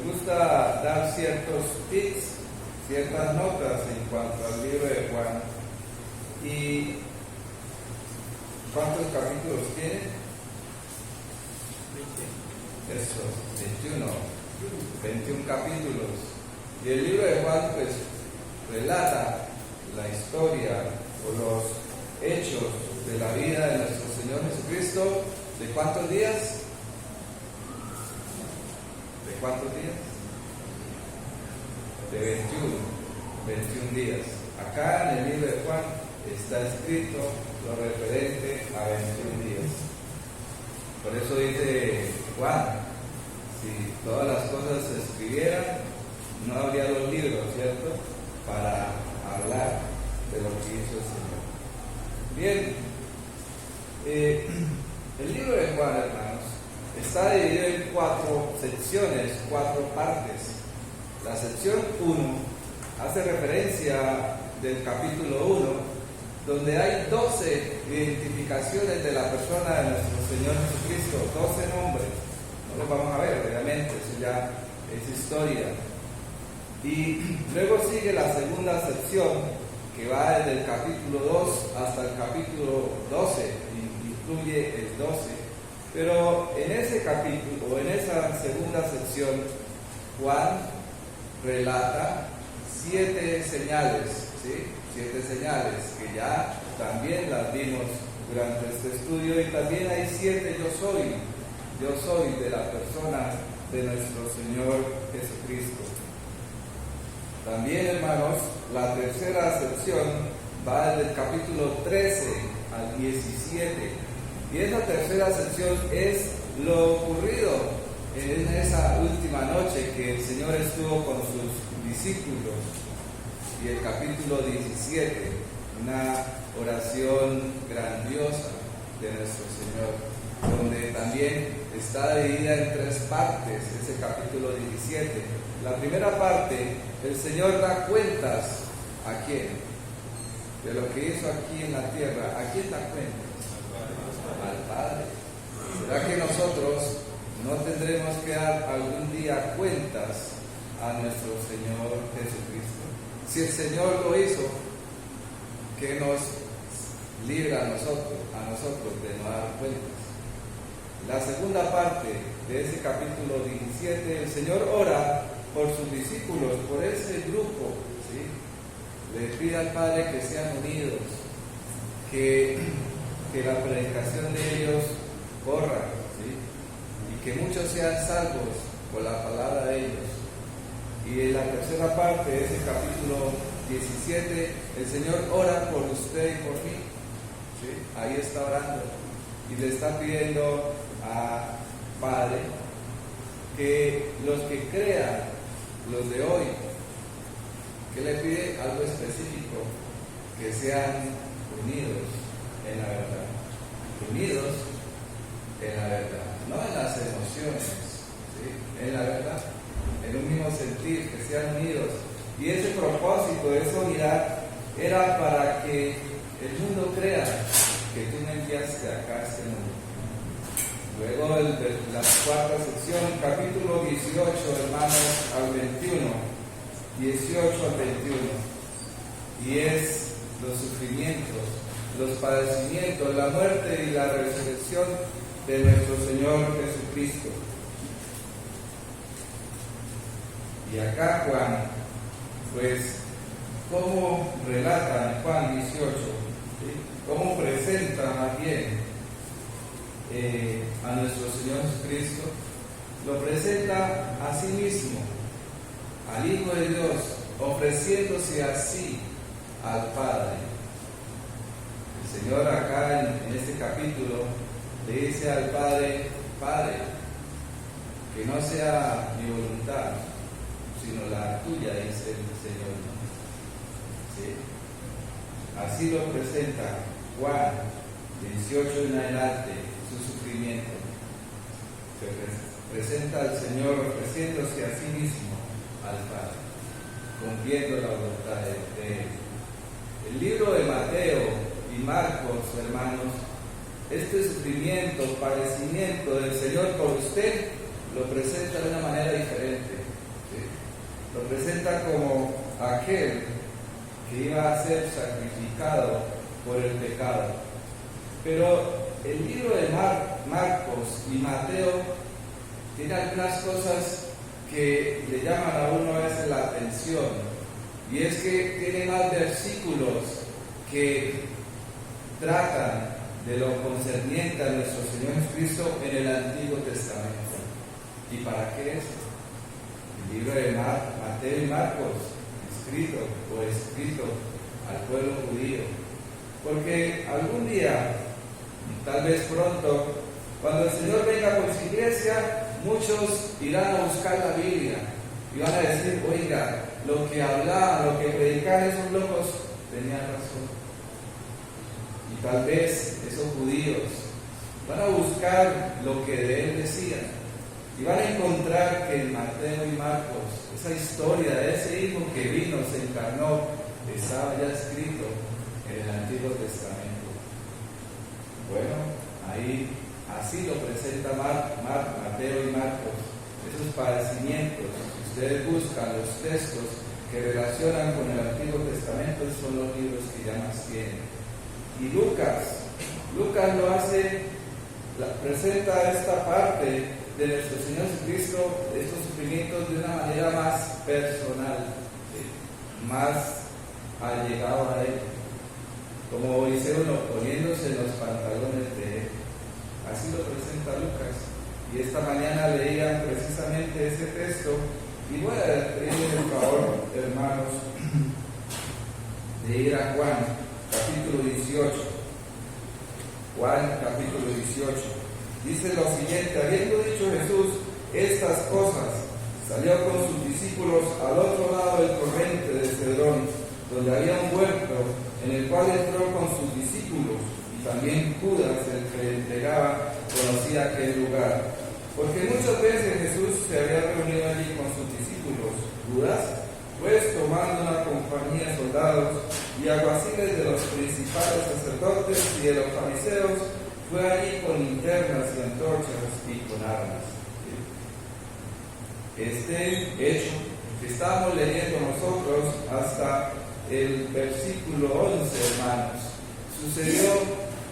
me gusta dar ciertos tips, ciertas notas en cuanto al libro de Juan. ¿Y cuántos capítulos tiene? Eso, 21 capítulos. Y el libro de Juan pues relata la historia o los hechos de la vida de nuestro Señor Jesucristo. ¿De cuántos días? ¿De cuántos días? De 21 días. Acá en el libro de Juan está escrito lo referente a 21 días. Por eso dice Juan, si todas las cosas se escribieran, no habría los libros, ¿cierto?, para hablar de lo que hizo el Señor. Bien, el libro de Juan, hermanos, está dividido en 4 secciones, 4 partes. La sección 1 hace referencia del capítulo 1, donde hay 12 identificaciones de la persona de nuestro Señor Jesucristo, 12 nombres. No los vamos a ver, obviamente, eso ya es historia. Y luego sigue la segunda sección, que va desde el capítulo 2 hasta el capítulo 12, incluye el 12. Pero en ese capítulo, o en esa segunda sección, Juan relata 7 señales, ¿sí? 7 señales que ya también las vimos durante este estudio, y también hay 7 yo soy de la persona de nuestro Señor Jesucristo. También, hermanos, la tercera sección va desde el capítulo 13 al 17, y esa tercera sección es lo ocurrido en esa última noche que el Señor estuvo con sus discípulos. Y el capítulo 17, una oración grandiosa de nuestro Señor, donde también está dividida en 3 partes, ese capítulo 17. La primera parte, el Señor da cuentas. ¿A quién? De lo que hizo aquí en la tierra. ¿A quién da cuentas? Al Padre. ¿Será que nosotros no tendremos que dar algún día cuentas a nuestro Señor Jesucristo? Si el Señor lo hizo, ¿qué nos libra a nosotros de no dar cuentas? La segunda parte de ese capítulo 17, el Señor ora por sus discípulos, por ese grupo, ¿sí? Le pide al Padre que sean unidos, que la predicación de ellos corra, ¿sí? Y que muchos sean salvos por la palabra de ellos. Y en la tercera parte de ese capítulo 17, el Señor ora por usted y por mí, ¿sí? Ahí está orando y le está pidiendo a Padre que los que crean, los de hoy, que le pide algo específico, que sean unidos en la verdad, unidos en la verdad, no en las emociones, ¿sí? En la verdad, en un mismo sentir, que sean unidos. Y ese propósito, esa unidad, era para que el mundo crea que tú me enviaste acá a este mundo. Luego la cuarta sección, capítulo 18, hermanos, al 21, 18 al 21, y es los sufrimientos, los padecimientos, la muerte y la resurrección de nuestro Señor Jesucristo. Y acá Juan, pues, ¿cómo relata en Juan 18? ¿Sí? ¿Cómo presenta más bien a nuestro Señor Jesucristo? Lo presenta a sí mismo, al Hijo de Dios, ofreciéndose así al Padre. El Señor acá en este capítulo le dice al Padre: Padre, que no sea mi voluntad, sino la tuya, dice el Señor. ¿Sí? Así lo presenta Juan 18 en adelante, su sufrimiento. Se presenta al Señor ofreciéndose a sí mismo al Padre, cumpliendo la voluntad de Él. El libro de Mateo y Marcos, hermanos, este sufrimiento, padecimiento del Señor por usted, lo presenta de una manera diferente. presenta como aquel que iba a ser sacrificado por el pecado. Pero el libro de Marcos y Mateo tiene algunas cosas que le llaman a uno a veces la atención, y es que tiene más versículos que tratan de lo concerniente a nuestro Señor Jesucristo en el Antiguo Testamento. ¿Y para qué es? El libro de Mateo y Marcos, escrito al pueblo judío, porque algún día, tal vez pronto, cuando el Señor venga por su iglesia, muchos irán a buscar la Biblia y van a decir: oiga, lo que hablaban, lo que predicaban esos locos, tenían razón. Y tal vez esos judíos van a buscar lo que de él decían y van a encontrar que en Mateo y Marcos esa historia de ese hijo que vino, se encarnó, estaba ya escrito en el Antiguo Testamento. Bueno, ahí así lo presenta Mateo y Marcos, esos padecimientos. Si ustedes buscan los textos que relacionan con el Antiguo Testamento, son los libros que ya más tienen. Y Lucas lo hace, presenta esta parte de nuestro Señor Jesucristo, estos sufrimientos, de una manera más personal, más allegado a él, como dice uno, poniéndose los pantalones de él. Así lo presenta Lucas. Y esta mañana leían precisamente ese texto, y voy a pedirles el favor, hermanos, de ir a Juan capítulo 18. Juan capítulo 18 dice lo siguiente: habiendo dicho Jesús estas cosas, salió con sus discípulos al otro lado del torrente de Cedrón, donde había un huerto, en el cual entró con sus discípulos, y también Judas, el que le entregaba, conocía aquel lugar, porque muchas veces Jesús se había reunido allí con sus discípulos. Judas, pues, tomando una compañía de soldados y alguaciles de los principales sacerdotes y de los fariseos, fue allí con linternas y antorchas y con armas. Este hecho que estamos leyendo nosotros hasta el versículo 11, hermanos, sucedió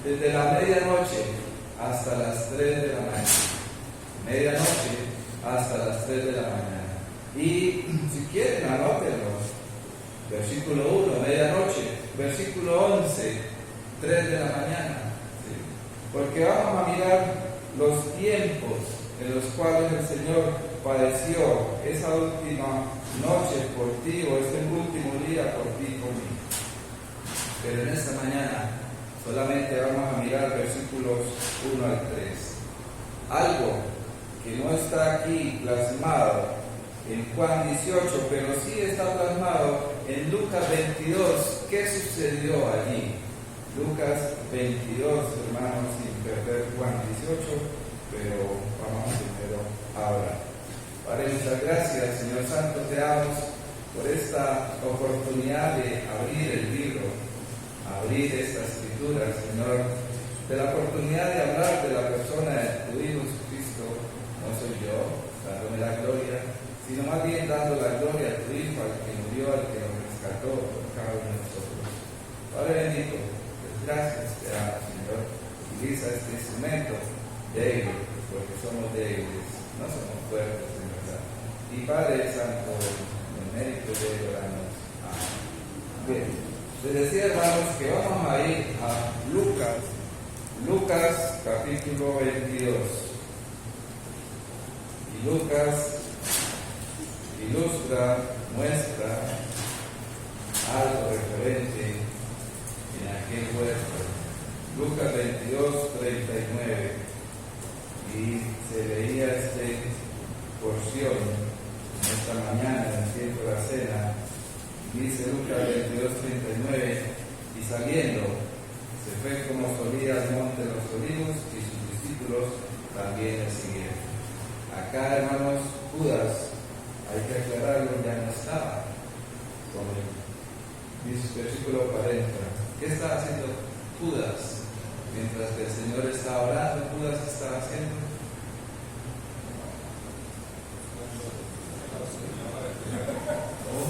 desde la medianoche hasta las 3 de la mañana. Medianoche hasta las 3 de la mañana. Y si quieren, anótenlo. Versículo 1, medianoche. Versículo 11, 3 de la mañana. ¿Sí? Porque vamos a mirar los tiempos en los cuales el Señor padeció esa última noche por ti, o este último día por ti y por mí. Pero en esta mañana solamente vamos a mirar versículos 1 al 3. Algo que no está aquí plasmado en Juan 18, pero sí está plasmado en Lucas 22. ¿Qué sucedió allí? Lucas 22, hermanos, sin perder Juan 18, pero vamos primero ahora. Padre, muchas gracias, Señor Santo, te damos por esta oportunidad de abrir el libro, abrir esta escritura, Señor, de la oportunidad de hablar de la persona de tu Hijo Jesucristo. No soy yo dándome la gloria, sino más bien dando la gloria a tu Hijo, al que murió, al que nos rescató por cada uno de nosotros. Padre bendito, pues gracias te damos, Señor. Utiliza este instrumento débil, porque somos débiles, no somos fuertes en verdad. Y Padre Santo, en el mérito de oramos. Amén. Bien, les decía, hermanos, que vamos a ir a Lucas capítulo 22. Y Lucas muestra algo referente en aquel huerto. Lucas 22, 39. Y se leía esta porción en esta mañana, en el tiempo de la cena. Dice Lucas 22, 39: y saliendo, se fue como solía al monte de los olivos, y sus discípulos también le siguieron. Acá, hermanos, Judas, hay que aclararlo, ya no estaba con él. Dice versículo 40. ¿Qué estaba haciendo Judas? Mientras que el Señor estaba orando, Judas estaba haciendo. ¿Cómo?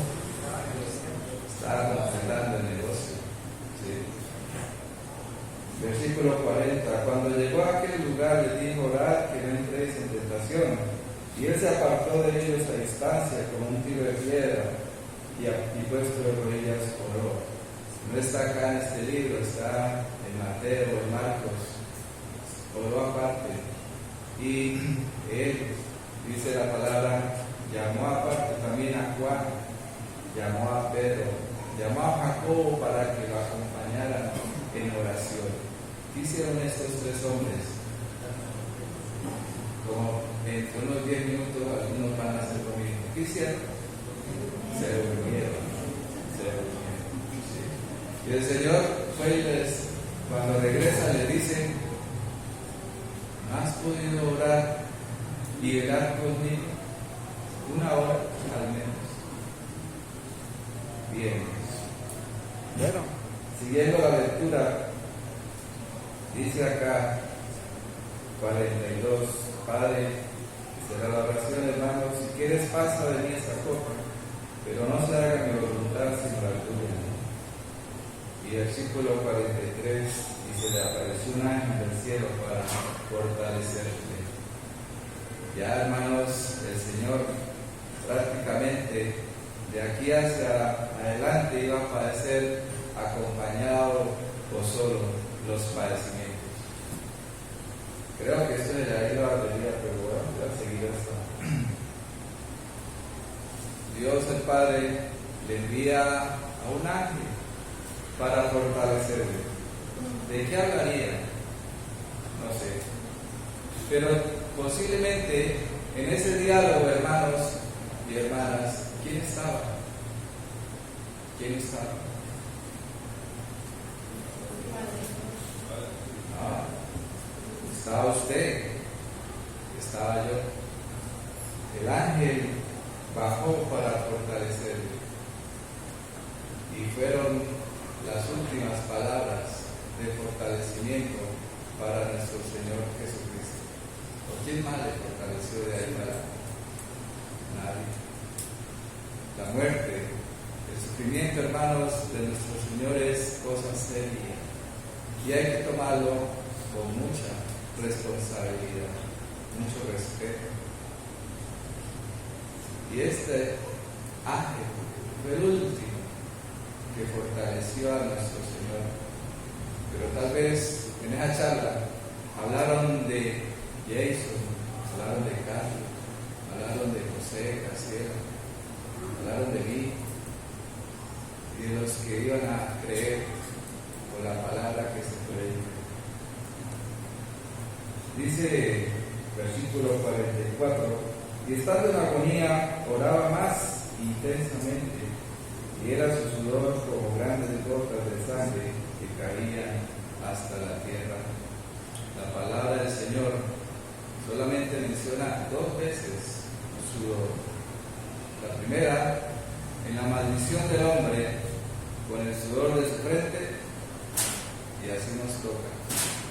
apartó de ellos a distancia como un tiro de piedra y puesto de rodillas oró. No está acá en este libro, está en Mateo, en Marcos, oró aparte. Y él, dice la palabra, llamó aparte también a Juan, llamó a Pedro, llamó a Jacobo para que lo acompañaran en oración. ¿Qué hicieron estos tres hombres? Como en unos 10 minutos algunos van a hacer lo mismo. ¿Qué hicieron? Se durmieron. Sí. Y el Señor cuando regresa le dice: ¿no has podido orar y velar conmigo? 1 hora al menos. Bien. Bueno, siguiendo la lectura, dice acá 42: Padre, será la oración, hermano, si quieres pasa de mí esta copa, pero no se haga mi voluntad sino la tuya. Y versículo 43 dice: le apareció un ángel del cielo para fortalecerte. Ya, hermanos, el Señor prácticamente de aquí hacia adelante iba a padecer acompañado o solo los padecimientos. Creo que esto ya ha ido a la teoría, pero bueno, voy a seguir esto. Dios el Padre le envía a un ángel para fortalecerle. ¿De qué hablaría? No sé. Pero posiblemente en ese diálogo, hermanos y hermanas, ¿quién estaba? ¿Quién estaba? Estaba usted, estaba yo. El ángel bajó para fortalecerle. Y fueron las últimas palabras de fortalecimiento para nuestro Señor Jesucristo. ¿O quién más le fortaleció de ahí para? Nadie. La muerte, el sufrimiento, hermanos, de nuestro Señor es cosa seria. Y hay que tomarlo con mucha responsabilidad, mucho respeto. Y este ángel fue el último que fortaleció a nuestro Señor. Pero tal vez en esa charla hablaron de Jason, hablaron de Carlos, hablaron de José Casiero, hablaron de mí y de los que iban a creer por la palabra que se predica. Dice versículo 44: y estando en agonía oraba más intensamente, y era su sudor como grandes gotas de sangre que caían hasta la tierra. La palabra del Señor solamente menciona 2 veces sudor. La primera, en la maldición del hombre, con el sudor de su frente, y así nos toca.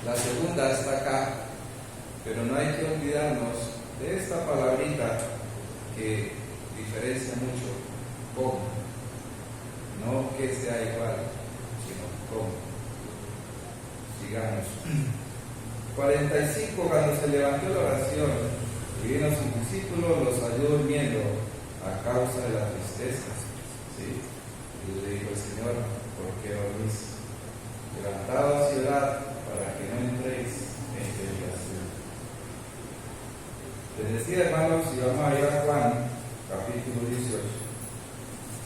La segunda está acá, pero no hay que olvidarnos de esta palabrita que diferencia mucho: cómo. No que sea igual, sino cómo. Sigamos. 45, cuando se levantó la oración y vino a sus discípulos, los halló durmiendo a causa de la tristeza. ¿Sí? Y le dijo el Señor: ¿por qué dormís? Levantaos y orad para que no entréis en tentación. Les decía, hermanos, y vamos a ir a Juan, capítulo 18,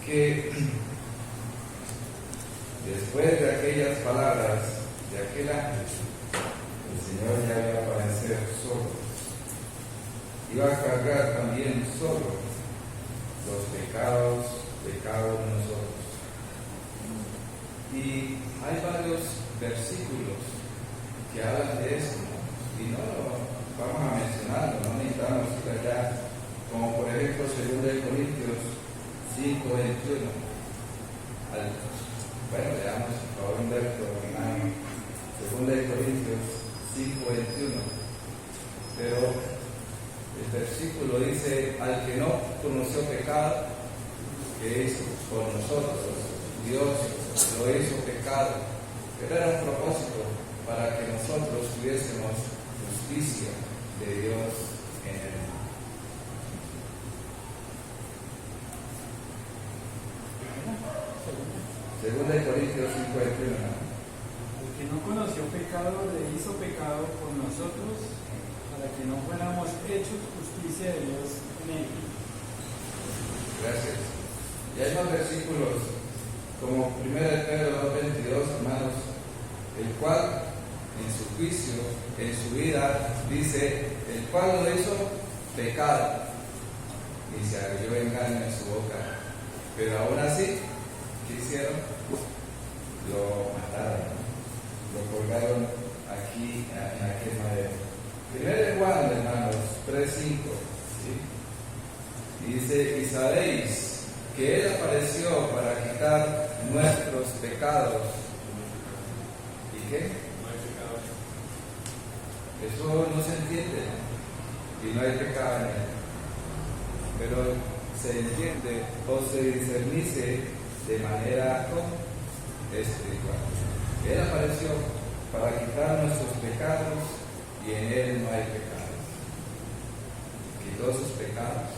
que después de aquellas palabras de aquel ángel, el Señor ya iba a aparecer solo. Iba a cargar también solo los pecados de cada uno de nosotros. Y hay varios versículos que hablan de eso, y no lo vamos a mencionar, no necesitamos ir allá, como por ejemplo 2 Corintios 5:21. Bueno, leamos por favor un verso, hermano. 2 Corintios 5:21. Pero el versículo dice: al que no conoció pecado, que hizo por nosotros, Dios lo hizo pecado. Pero era un propósito para que nosotros tuviésemos justicia de Dios en él. Segunda de Corintios 5:21. El que no conoció pecado le hizo pecado por nosotros, para que no fuéramos hechos justicia de Dios en él. Gracias. Y hay más versículos, como 1 Pedro 2:22, hermanos, el cual en su juicio, en su vida, dice, el cual no hizo pecado, ni se halló engaño en su boca. Pero aún así, ¿qué hicieron? Lo mataron, lo colgaron aquí en aquel madero. 1 Juan, hermanos, 3:5, ¿sí? Dice, y sabéis que Él apareció para quitar nuestros pecados. ¿Y qué? Eso no se entiende, y no hay pecado en Él. Pero se entiende o se discernice de manera espiritual. Él apareció para quitar nuestros pecados y en Él no hay pecado. Quitó sus pecados.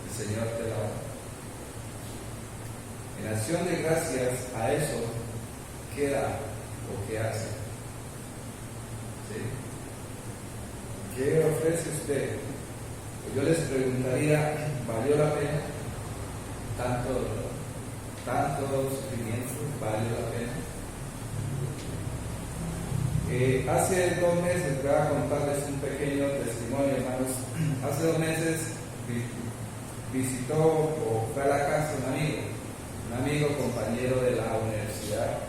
El Señor te da. En acción de gracias a eso, ¿qué da o qué hace? ¿Sí? ¿Qué ofrece usted? Yo les preguntaría, ¿valió la pena? Tanto sufrimiento, ¿valió la pena? Hace 2 meses, voy a contarles un pequeño testimonio, hermanos. Hace 2 meses visitó o fue a la casa un amigo compañero de la universidad.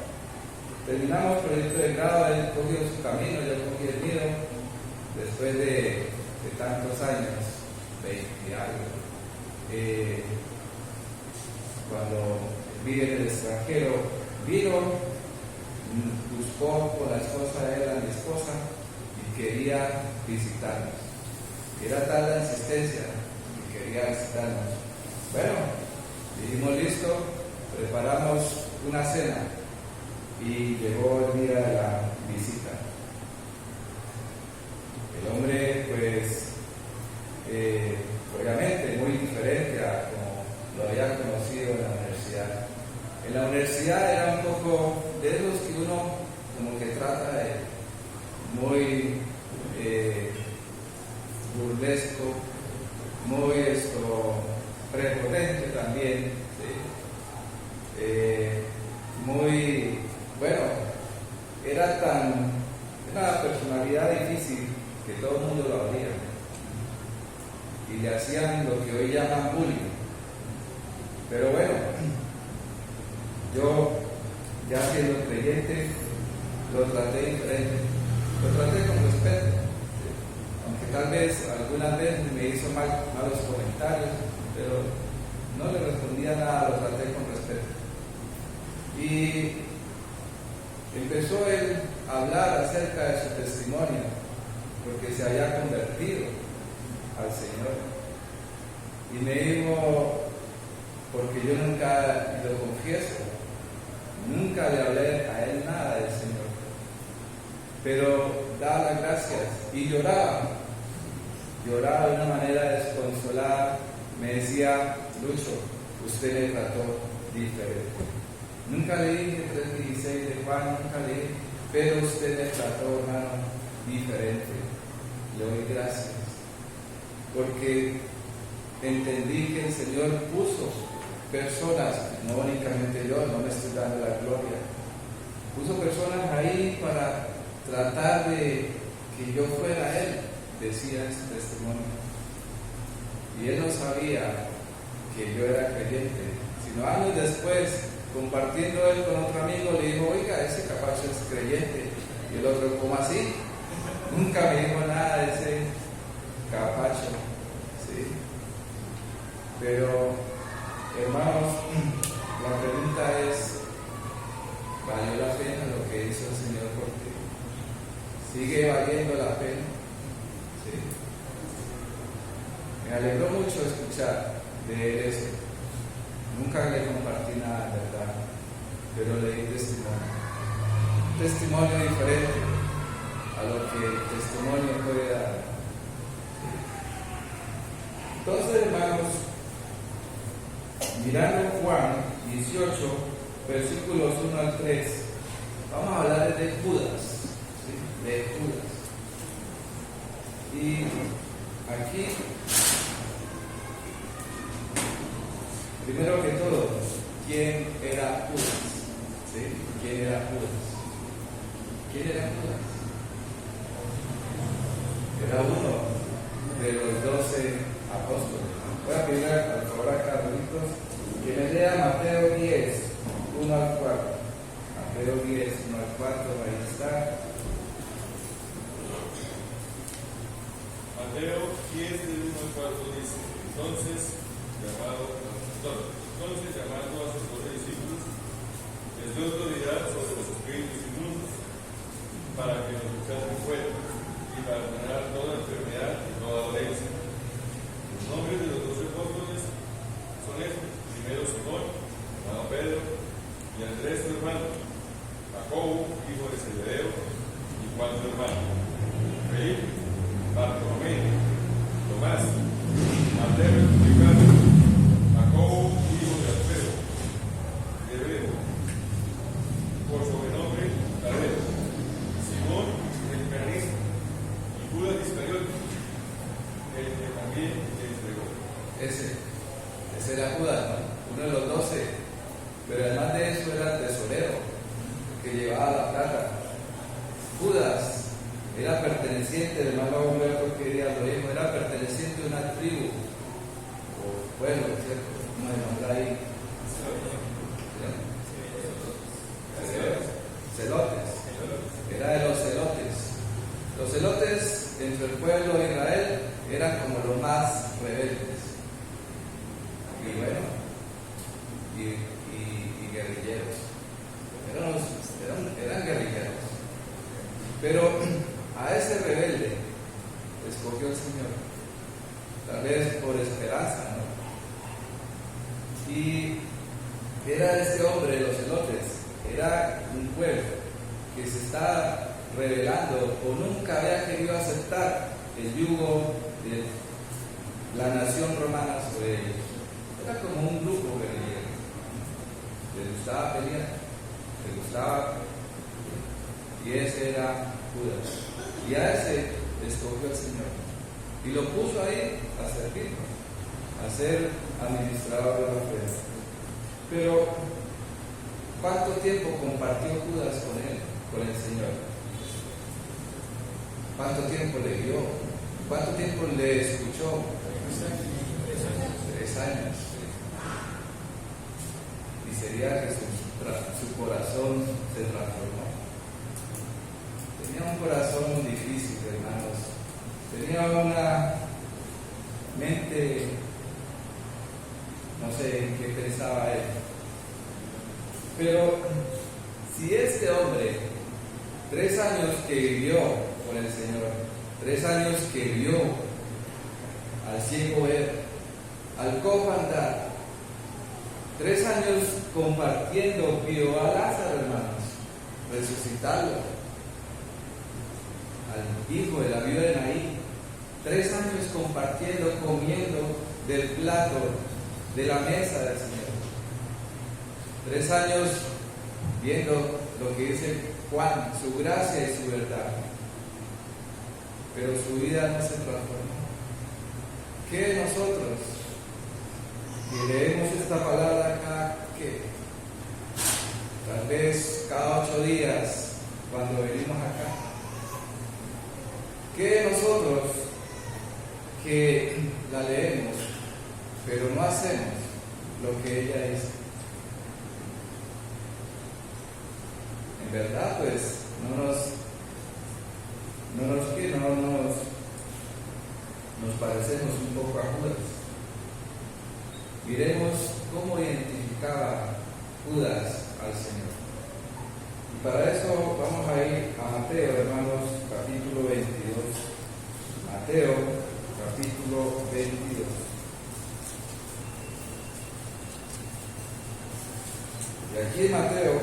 Terminamos el proyecto de grado, él cogió su camino, yo cogí el mío, después de tantos años. 20 y algo. Cuando vive en el extranjero, vino, buscó con la esposa de él, a mi esposa, y quería visitarnos. Era tal la insistencia que quería visitarnos. Bueno, dijimos listo, preparamos una cena y llegó el día de la visita. El hombre, pues, obviamente muy diferente a como lo había conocido en la universidad. En la universidad era un poco de esos que uno como que trata de muy burlesco, muy prepotente también, ¿sí? Muy, bueno, era una personalidad difícil que todo el mundo lo odia. Y le hacían lo que hoy llaman bullying. Pero bueno, yo ya siendo creyente lo traté diferente, lo traté con respeto, aunque tal vez algunas veces me hizo malos comentarios, pero no le respondía nada, lo traté con respeto. Y empezó él a hablar acerca de su testimonio, porque se había convertido al Señor. Y me dijo, porque yo nunca, lo confieso, nunca le hablé a él nada del Señor, pero daba las gracias y lloraba de una manera desconsolada. Me decía, Lucho, usted le trató diferente. Nunca le dije 3:16 de Juan, nunca le dije, pero usted le trató, hermano, diferente. Le doy gracias, porque entendí que el Señor puso personas, no únicamente yo, no me estoy dando la gloria, puso personas ahí para tratar de que yo fuera Él, decía en su testimonio. Y él no sabía que yo era creyente, sino años después, compartiendo él con otro amigo, le dijo, oiga, ese capacho es creyente. Y el otro, ¿cómo así? Nunca me dijo nada de ese capacho, ¿sí? Pero, hermanos, la pregunta es, ¿valió la pena lo que hizo el Señor por ti? ¿Sigue valiendo la pena? ¿Sí? Me alegró mucho escuchar de él eso. Nunca le compartí nada, ¿verdad? Pero le di testimonio. Un testimonio diferente a lo que el testimonio puede dar. Entonces, hermanos, mirando Juan 18, versículos 1 al 3, vamos a hablar de Judas, ¿sí? De Judas. Y aquí, primero que todo, ¿quién era Judas? ¿Sí? ¿Quién era Judas? ¿Quién era Judas? Era uno de los 12 apóstoles. Voy a pedir al favor a Carlitos que me lea Mateo 10, 1 al 4. Mateo 10, 1 al 4, ahí está. Mateo 10, del 1 al 4 dice: Entonces, llamando a sus 12 discípulos, les dio autoridad sobre los espíritus inmundos, para que los echasen fuera, y para sanar toda enfermedad y toda dolencia. Los nombres de los 12 apóstoles son estos: primero Simón, llamado Pedro, y Andrés su hermano, Jacobo, hijo de Zebedeo, y Juan su hermano, Felipe, Bartolomé, Tomás, Mateo el publicano, Jacobo, hijo de Alfeo, Hebreo, por sobrenombre Tadeo, Simón el cananista, y Judas Iscariote, el que también le entregó. Ese era Judas, ¿no? Uno de los 12, pero además de eso era el tesorero que llevaba la plata. Judas era perteneciente, el hermano Humberto quería lo dijo, era perteneciente a una tribu o pueblo, ¿cierto? ¿Cómo se nombra ahí? Celotes. Era de los celotes. Los celotes entre el pueblo de Israel eran como los más rebeldes. Y bueno, y guerrilleros. Eran guerrilleros. Pero a ese rebelde escogió el Señor, tal vez por esperanza, ¿no? Y era este hombre, los celotes, era un pueblo que se estaba rebelando o nunca había querido aceptar el yugo de la nación romana sobre ellos. Era como un grupo guerrillero, les gustaba pelear, les gustaba, y ese era Judas. Y a ese escogió el Señor y lo puso ahí a servir, a ser administrador de la fe. Pero ¿cuánto tiempo compartió Judas con el Señor? ¿Cuánto tiempo le dio? ¿Cuánto tiempo le escuchó? 3 años. Y sería que su corazón se transformó. Tenía un corazón difícil, hermanos. Tenía una mente, no sé en qué pensaba él. Pero si este hombre, 3 años que vivió con el Señor, 3 años que vio al ciego ver, al cojo andar, 3 años compartiendo, vio a Lázaro, hermanos, resucitarlo, al hijo de la viuda de Naín, 3 años compartiendo, comiendo del plato, de la mesa del Señor, 3 años viendo lo que dice Juan, su gracia y su verdad, pero su vida no se transformó. ¿Qué nosotros que leemos esta palabra acá, que tal vez cada 8 días cuando venimos acá? ¿Qué nosotros que la leemos pero no hacemos lo que ella dice? En verdad, pues nos parecemos un poco a Judas. Miremos cómo identificaba Judas al Señor. Y para eso vamos a ir a Mateo, hermanos, capítulo 22. Mateo, capítulo 22. Y aquí en Mateo,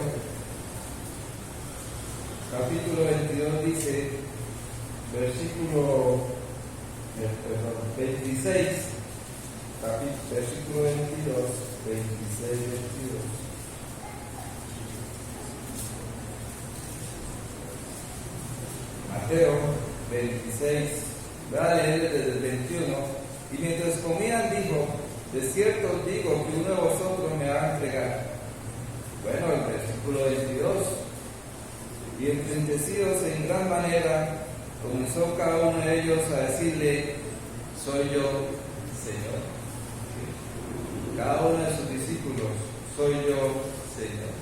capítulo 22 dice, versículo 26, versículo 22, 26, 22. Mateo 26, voy a leer desde el 21. Y mientras comían dijo: de cierto os digo que uno de vosotros me va a entregar. Bueno, el versículo 22. Y entristecidos en gran manera, comenzó cada uno de ellos a decirle: soy yo, Señor. Cada uno de sus discípulos: soy yo, Señor.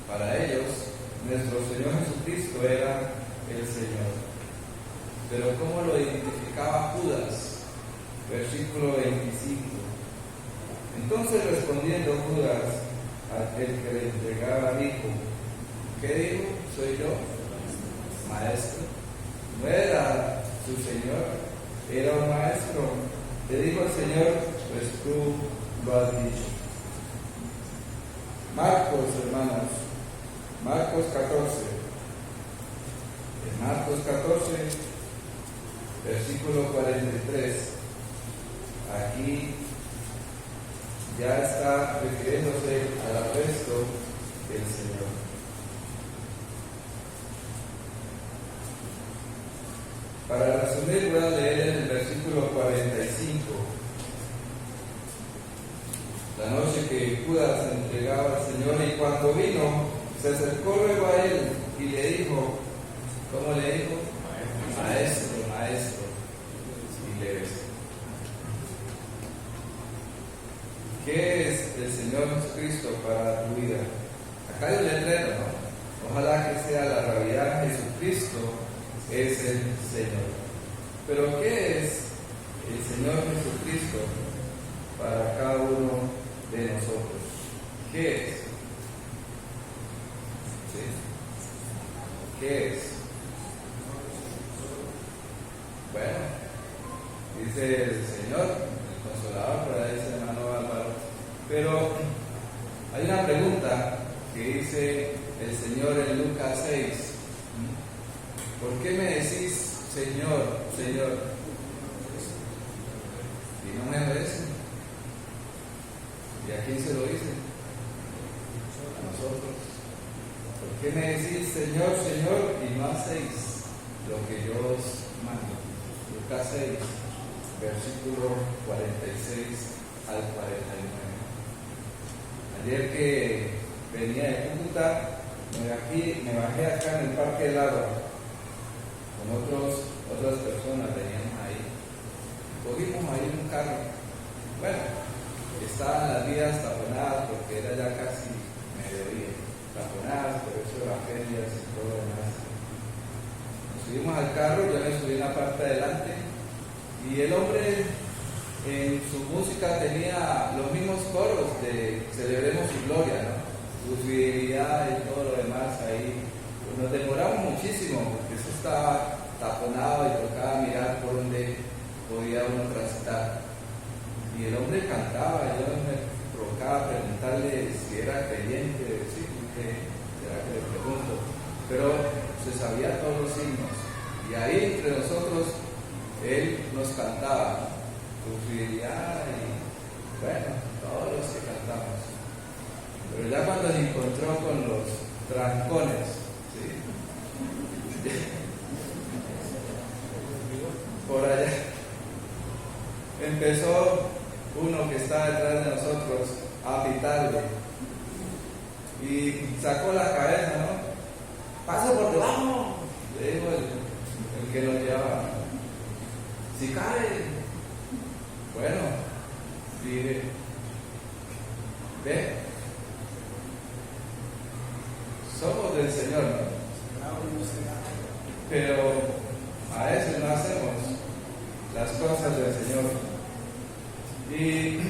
Para ellos, nuestro Señor Jesucristo era el Señor. Pero ¿cómo lo identificaba Judas? Versículo 25. Entonces respondiendo Judas, aquel que le entregaba, dijo: ¿qué dijo? ¿Soy yo, maestro? No era su Señor, era un maestro. Le dijo el Señor: pues tú lo has dicho. Marcos, hermanos, Marcos 14. En Marcos 14, versículo 43. Aquí ya está refiriéndose al arresto del Señor. Para resumir, voy a leer en el versículo 45. La noche que Judas entregaba al Señor, y cuando vino, se acercó luego a él y le dijo, ¿cómo le dijo? Maestro, maestro. Y le besó. ¿Qué es el Señor Jesucristo para tu vida? Acá hay un letrero, ¿no? Ojalá que sea la realidad. Jesucristo es el Señor. Pero ¿qué es el Señor Jesucristo para cada uno de nosotros? ¿Qué es? ¿Sí? ¿Qué es? Bueno, dice el Señor, el Consolador, por ahí dice el hermano Álvaro. Pero hay una pregunta que dice el Señor en Lucas 6. ¿Por qué me decís Señor, Señor? Y no me obedecen. ¿Y a quién se lo dice? A nosotros. ¿Por qué me decís Señor, Señor y no hacéis lo que yo os mando? Lucas 6, versículo 46 al 49. Ayer que venía de Cúcuta, me bajé acá en el Parque del Agua con otras personas, veníamos ahí. Cogimos ahí un carro. Bueno, estaban las vías taponadas porque era ya casi mediodía. Taponadas, por eso evangelias y todo lo demás. Nos subimos al carro, yo me subí en la parte de adelante y el hombre en su música tenía los mismos coros de Celebremos su Gloria, ¿no? Su fidelidad y todo lo demás ahí. Pues nos demoramos muchísimo porque eso estaba taponado y tocaba mirar por donde podía uno transitar. Y el hombre cantaba, y yo me provocaba preguntarle si era creyente, sí, será que le pregunto, pero se sabía todos los signos. Y ahí entre nosotros, él nos cantaba su fidelidad y bueno, todos los que cantamos. Pero ya cuando se encontró con los trancones, ¿sí? Por allá empezó uno que está detrás de nosotros a pitarle y sacó la cabeza, ¿no? ¡Pasa por debajo! Le dijo el que nos llevaba. Si cae. Bueno, dije, ve, somos del Señor, ¿no? Pero a veces no hacemos las cosas del Señor. Y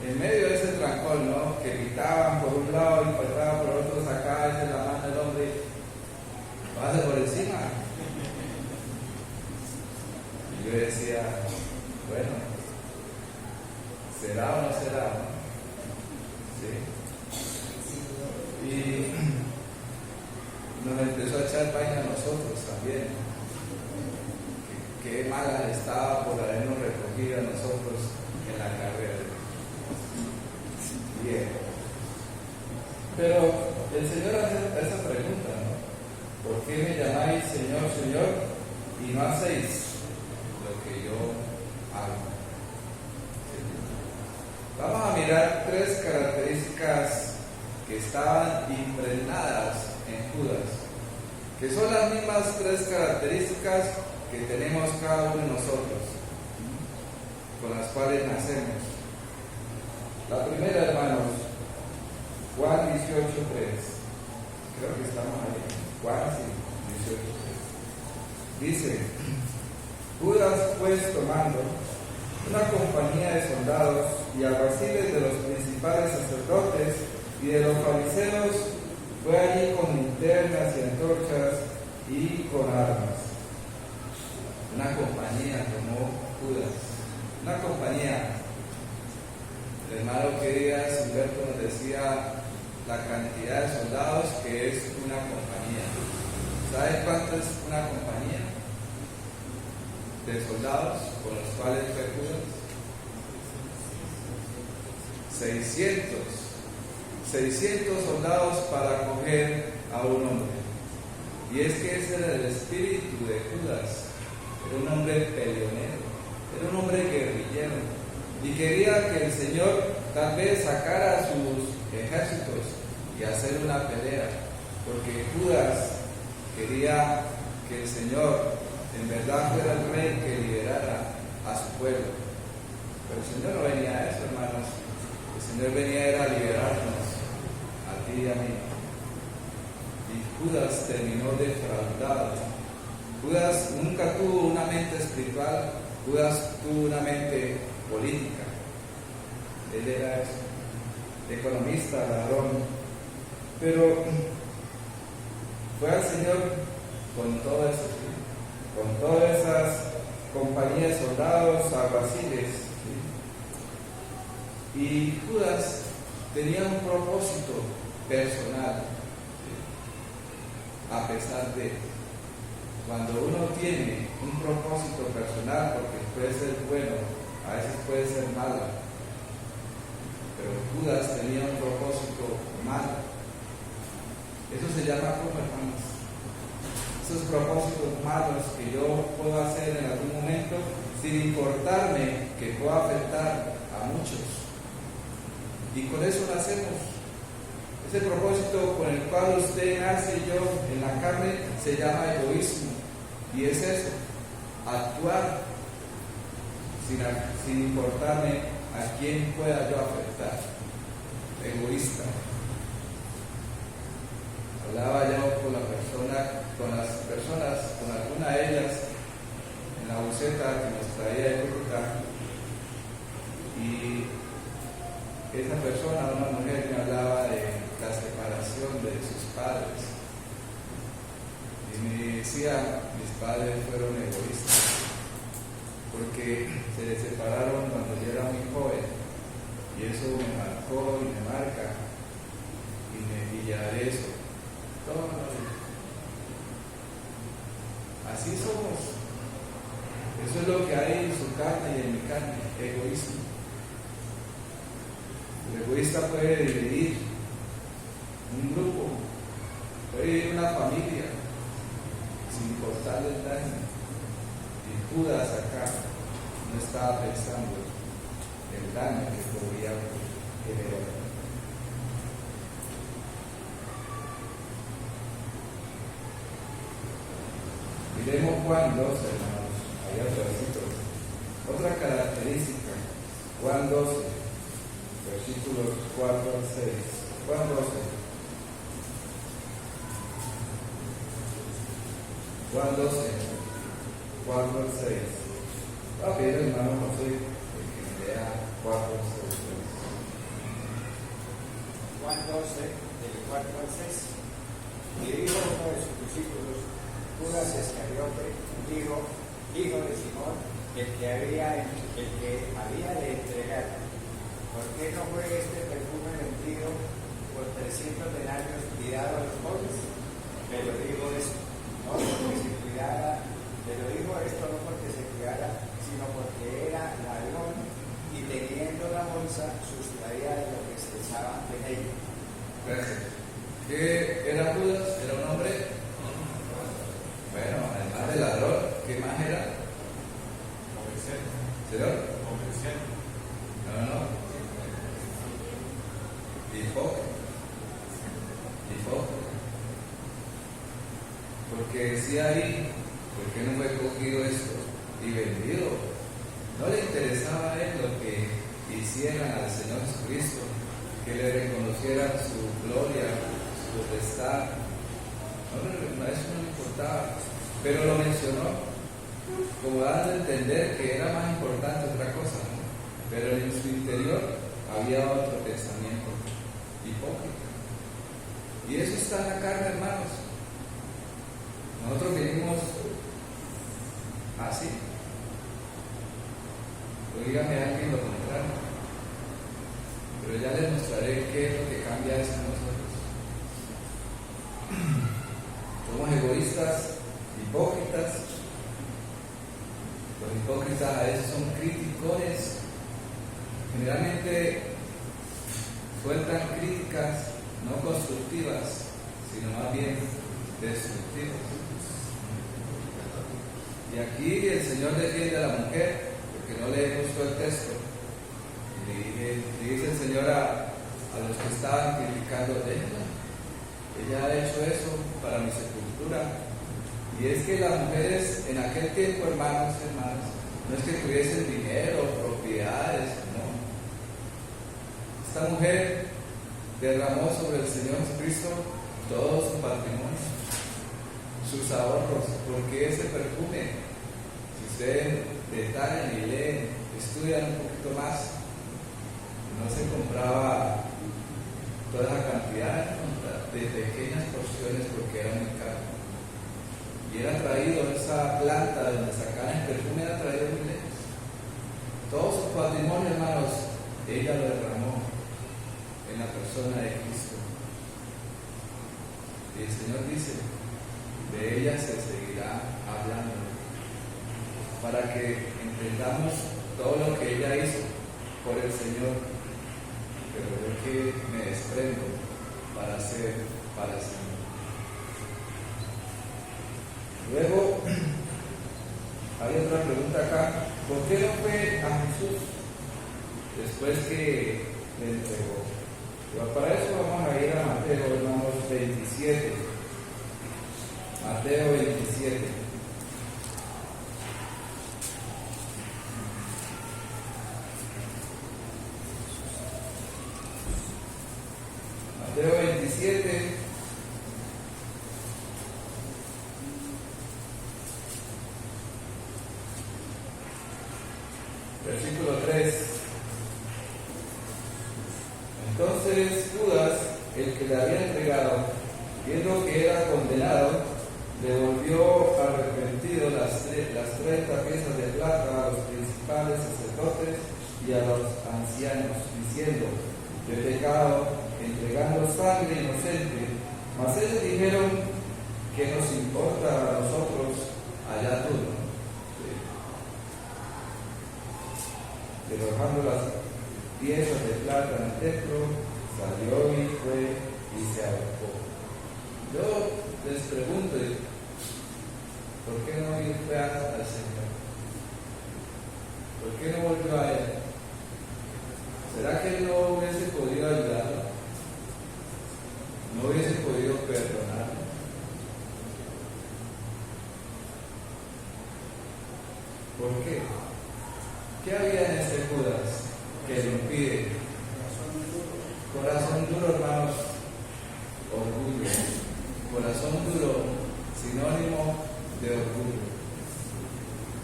en medio de ese trancón, ¿no? Que gritaban por un lado y pasaban por otro, sacaba esa la mano del hombre, pase por encima. Y yo decía, bueno, ¿será o no será? ¿Sí? Y nos empezó a echar vaina a nosotros también. Qué mala estaba por habernos recogido a nosotros mirar tres características que estaban impregnadas en Judas, que son las mismas tres características que tenemos cada uno de nosotros, con las cuales nacemos. La primera, hermanos, Juan 18:3. Creo que estamos ahí. Juan 18:3. Dice: Judas, pues, tomando una compañía de soldados y alguaciles de los principales sacerdotes y de los fariseos, fue allí con linternas y antorchas y con armas. Una compañía tomó Judas. Una compañía. El hermano que Díaz Humberto nos decía la cantidad de soldados que es una compañía. ¿Sabe cuánto es una compañía de soldados con los cuales fue Judas? 600 soldados para coger a un hombre. Y es que ese era el espíritu de Judas. Era un hombre peleonero, era un hombre guerrillero, y quería que el Señor tal vez sacara a sus ejércitos y hacer una pelea, porque Judas quería que el Señor en verdad fuera el rey que liderara a su pueblo. Pero el Señor no venía a eso, hermanos. El Señor venía a liberarnos a ti y a mí. Y Judas terminó defraudado. Judas nunca tuvo una mente espiritual, Judas tuvo una mente política. Él era eso, economista, ladrón. Pero fue al Señor con todo eso, ¿sí? Con todas esas compañías de soldados, alguaciles, ¿sí? Y Judas tenía un propósito personal, ¿sí? A pesar de cuando uno tiene un propósito personal, porque puede ser bueno, a veces puede ser malo, pero Judas tenía un propósito malo. Eso se llama como, hermanos, esos propósitos malos que yo puedo hacer en algún momento sin importarme que pueda afectar a muchos. Y con eso nacemos. Ese propósito con el cual usted nace y yo en la carne se llama egoísmo. Y es eso, actuar sin importarme a quién pueda yo afectar. Egoísta. Hablaba yo con las personas, con alguna de ellas en la buseta que nos traía de Cúcuta, y esa persona, una mujer, me hablaba de la separación de sus padres y me decía: mis padres fueron egoístas porque se les separaron cuando yo era muy joven, y eso me marcó y me marca y me pillará eso. Así somos. Eso es lo que hay en su carne y en mi carne, egoísmo. El egoísta puede dividir un grupo, puede dividir una familia sin importarle el daño. Y Judas acá no estaba pensando en el daño que podría generar. Miremos Juan 12, hermanos, ahí atrásito. Otra característica, Juan 12, versículos 4 al 6. Juan 12. Juan 12, 4 al 6. Va a pedir al hermano José que me lea 4 al 6. Juan 12, del 4 al 6. Y dijo uno de sus discípulos, Judas Iscariote, hijo de Simón, el que había de entregar: ¿por qué no fue este perfume vendido por 300 denarios y dado a los pobres? Pero dijo esto no porque se cuidara, sino porque era ladrón, y teniendo la bolsa sustraía de lo que se echaba en ella. Gracias. ¿Qué era Judas? ¿Era un hombre? Bueno, además de ladrón, ¿qué más era? Comerciante. ¿Señor? Comerciante. No. hipócrita. Porque decía ahí, ¿por qué no fue cogido esto y vendido? No le interesaba a él lo que hicieran al Señor Jesucristo, que le reconocieran su gloria, su potestad. No, eso no le importaba, pero lo mencionó como dando a entender que era más importante otra cosa, ¿no? Pero en su interior había otro pensamiento hipócrita. Y eso está en la carne, hermanos. Nosotros vivimos así. O dígame a alguien lo contrario. Pero ya les mostraré qué es lo que cambia eso en nosotros. Somos egoístas, hipócritas. Los hipócritas a veces son criticones. Generalmente sueltan críticas no constructivas, sino más bien destructivas. Y aquí el Señor defiende a la mujer, porque no leemos todo el texto. Le dice el Señor a los que estaban criticando, ella ha hecho eso para mi sepultura. Y es que las mujeres en aquel tiempo, hermanos, no es que tuviesen dinero, propiedades, no. Esta mujer derramó sobre el Señor Jesucristo todo su patrimonio, sus ahorros, porque ese perfume, si ustedes detallan y leen, estudian un poquito más, no se compraba toda la cantidad de pequeñas porciones porque era muy caro. Y era traído esa planta de donde sacaban el perfume, era traído muy lejos. Todo su patrimonio, hermanos, ella lo derramó en la persona de Cristo. Y el Señor dice, de ella se seguirá hablando, para que entendamos todo lo que ella hizo por el Señor, pero yo que me desprendo para hacer para el Señor. Luego, hay otra pregunta acá, ¿por qué no fue a Jesús después que le entregó? Pero para eso vamos a ir a Mateo, hermanos, 27. Mateo 27. Mateo 27. Versículo 3. Entonces Judas, el que le había entregado, viendo que era condenado, devolvió arrepentido las 30 piezas de plata a los principales sacerdotes y a los ancianos, diciendo, de pecado, entregando sangre inocente. Mas ellos dijeron, ¿qué nos importa a nosotros? Allá tú, ¿no? Derrojando las piezas de plata en el templo, salió y fue y se ahorcó. Yo les pregunto, ¿por qué no fue al Señor? ¿Por qué no volvió a Él? ¿Será que Él no hubiese podido ayudarlo? ¿No hubiese podido perdonarlo? ¿Por qué? ¿Qué había en este Judas que le impide? Corazón duro, hermanos, orgullo. Corazón duro, sinónimo de orgullo.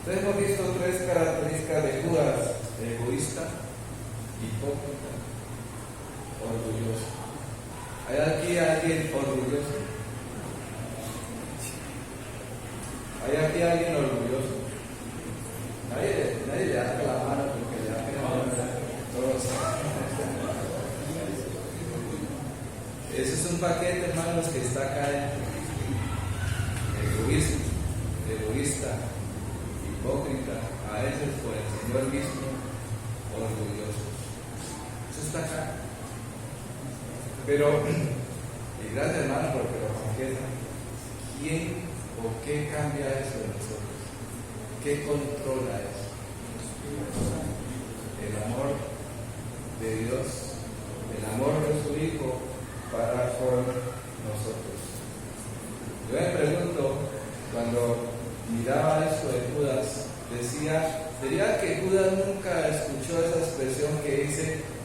Entonces hemos visto 3 características de Judas: egoísta, hipócrita, orgulloso. ¿Hay aquí alguien orgulloso? ¿Hay aquí alguien orgulloso? Nadie le da la mano porque le da que no, todos. Ese es un paquete, hermanos, que está acá dentro. Egoísta, hipócrita, a veces por el Señor mismo, orgulloso. Eso está acá. Pero, y gracias, hermano, porque lo confiesan. ¿Quién o qué cambia eso de nosotros? ¿Qué controla eso? El amor de Dios, el amor de su Hijo.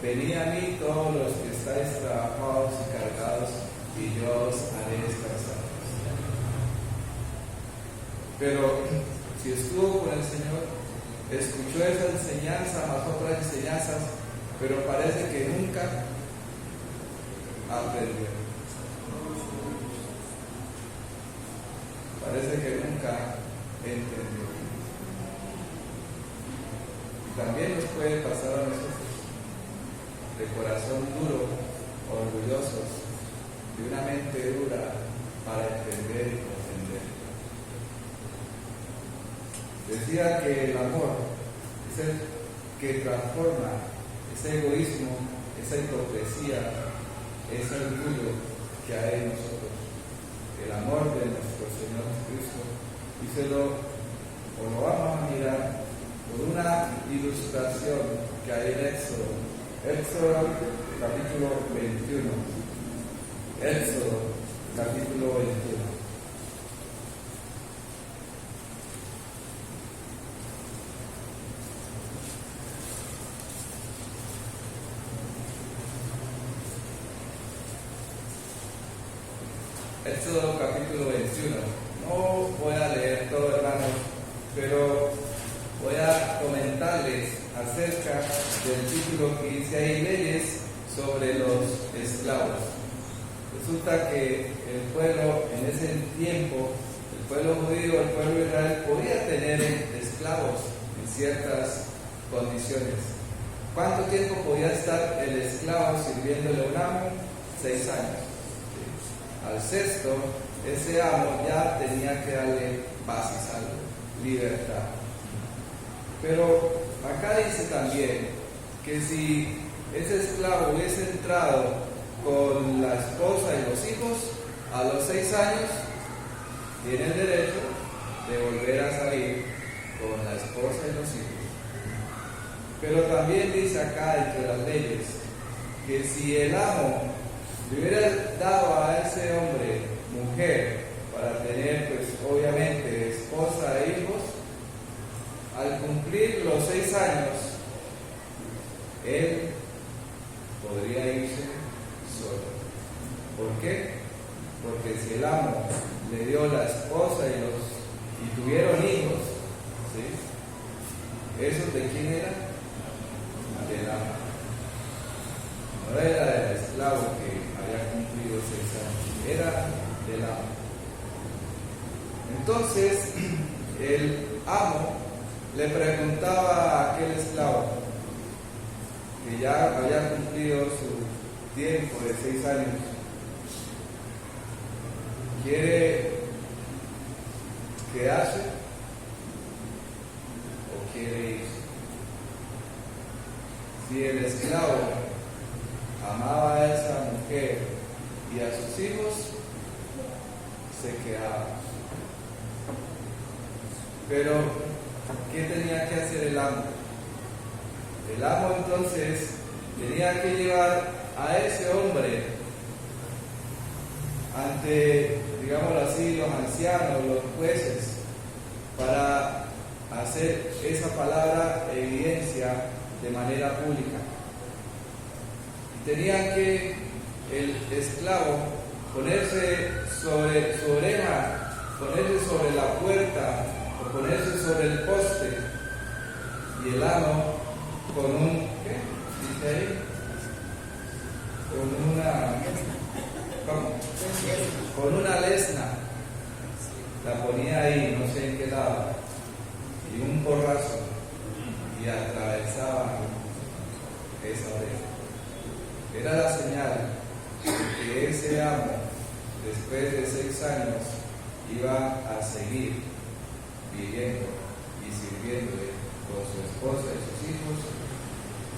venid a mí todos los que estáis trabajados y cargados, y yo os haré descansar. Pero si estuvo con el Señor, escuchó esa enseñanza más otras enseñanzas, pero parece que nunca aprendió. Parece que nunca entendió. También nos puede pasar a nosotros, de corazón duro, orgullosos, de una mente dura para entender y comprender. Decía que el amor es el que transforma ese egoísmo, esa hipocresía, ese orgullo que hay en nosotros. El amor de nuestro Señor Jesucristo. Y lo vamos a mirar por una ilustración que hay en Éxodo capítulo 21. Éxodo capítulo 21. Éxodo capítulo 21. No voy a leer todo, hermanos, pero voy a comentarles acerca del título que dice ahí, leyes sobre los esclavos. Resulta que el pueblo en ese tiempo, el pueblo judío, el pueblo de Israel, podía tener esclavos en ciertas condiciones. ¿Cuánto tiempo podía estar el esclavo sirviéndole a un amo? 6 años. Al sexto, ese amo ya tenía que darle paz y salud, libertad. Pero acá dice también que si ese esclavo hubiese entrado con la esposa y los hijos, a los 6 años tiene el derecho de volver a salir con la esposa y los hijos. Pero también dice acá entre las leyes que si el amo le hubiera dado a ese hombre mujer para tener, pues obviamente, esposa e hijos, al cumplir los 6 años, él podría irse solo. ¿Por qué? Porque si el amo le dio la esposa y tuvieron hijos, ¿sí? ¿Esos de quién eran? Del amo. No era del esclavo que había cumplido 6 años, era del amo. Entonces, el amo le preguntaba a aquel esclavo, que ya había cumplido su tiempo de 6 años, ¿quiere quedarse o quiere irse? Si el esclavo amaba a esa mujer y a sus hijos, se quedaba. Pero, ¿qué tenía que hacer el amo? El amo entonces tenía que llevar a ese hombre ante, digámoslo así, los ancianos, los jueces, para hacer esa palabra evidencia de manera pública. Y tenía que el esclavo ponerse sobre su oreja, ponerse sobre la puerta o ponerse sobre el poste, y el amo con un, ¿qué dice ahí? Con una, ¿cómo? Con una lesna, la ponía ahí, no sé en qué lado, y un porrazo, y atravesaba esa oreja. Era la señal de que ese amo, después de 6 años, iba a seguir viviendo y sirviéndole con su esposa y sus hijos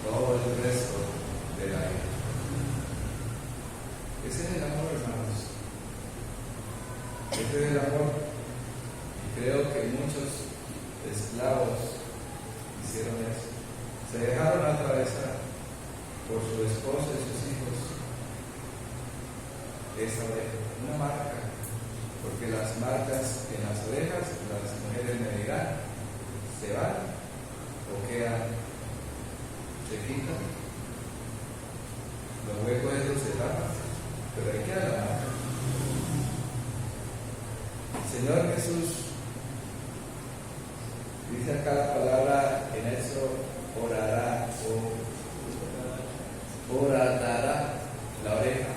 todo el resto de la vida. Ese es el amor, hermanos. Ese es el amor. Y creo que muchos esclavos hicieron eso. Se dejaron atravesar por su esposa y sus hijos esa oreja, una marca, porque las marcas en las orejas, las mujeres me dirán, ¿se van o quedan? ¿Se quitan? los huecos esos se tapan, pero hay que alabar. Señor Jesús, dice acá la palabra en eso, orará o oradará la oreja.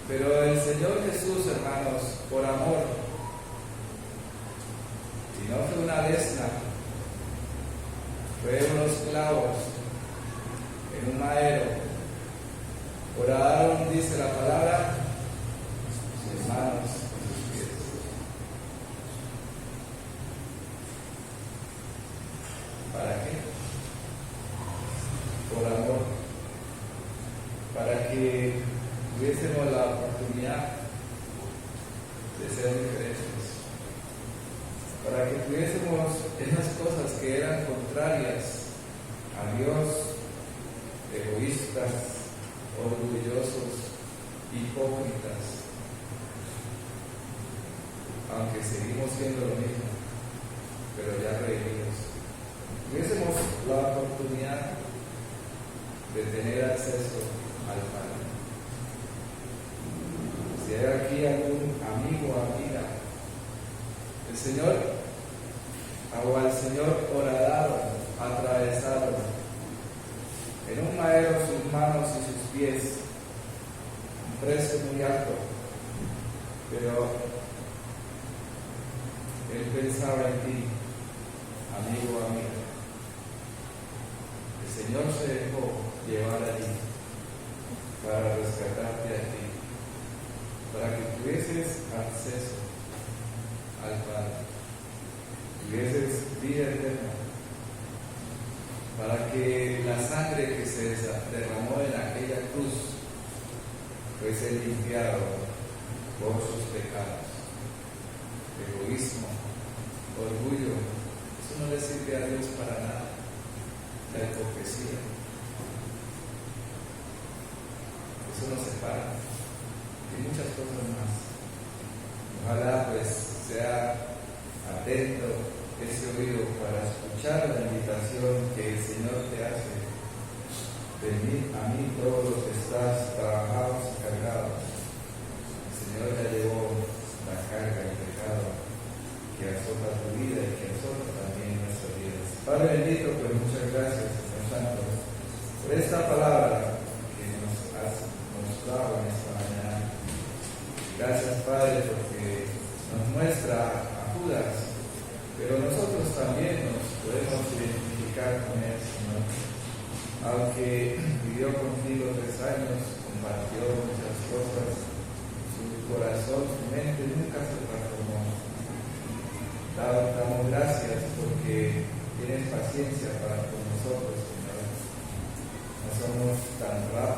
Pero el Señor Jesús, hermanos, por amor, y no fue una lesna, fue unos clavos en un madero. Oraron, dice la palabra, sus manos y sus pies. ¿Para qué? Por amor. Para que tuviésemos la oportunidad de ser diferentes. Para que tuviésemos esas cosas que eran contrarias a Dios, egoístas, orgullosos, hipócritas, aunque seguimos siendo lo mismo, pero ya redimidos. Tuviésemos la oportunidad de tener acceso al Padre. Si hay aquí algún amigo o amiga, el Señor o al Señor horadado, atravesado, en un madero sus manos y sus pies, un precio muy alto, pero Él pensaba en ti, amigo o amiga. El Señor se dejó llevar allí para rescatarte a ti, para que tuvieses acceso al Padre, tuvieses vida eterna, para que la sangre que se derramó en aquella cruz fuese limpiado por sus pecados. Egoísmo, orgullo, eso no le sirve a Dios para nada. La hipocresía, eso nos separa, y muchas cosas más. Ojalá pues sea atento ese oído para escuchar la invitación que el Señor te hace. Venid a mí todos los que estás trabajados y cargados. El Señor ya llevó la carga del pecado que azota tu vida y que azota también nuestras vidas. Padre bendito, pues muchas gracias, Señor Santo, por esta palabra que nos has mostrado en esta mañana. Gracias, Padre, porque nos muestra a Judas, pero nosotros también nos podemos identificar con él, Señor. Aunque vivió contigo 3 años, compartió muchas cosas, su corazón, su mente nunca se transformó. Damos gracias porque tienes paciencia para con nosotros, Señor. No somos tan rápidos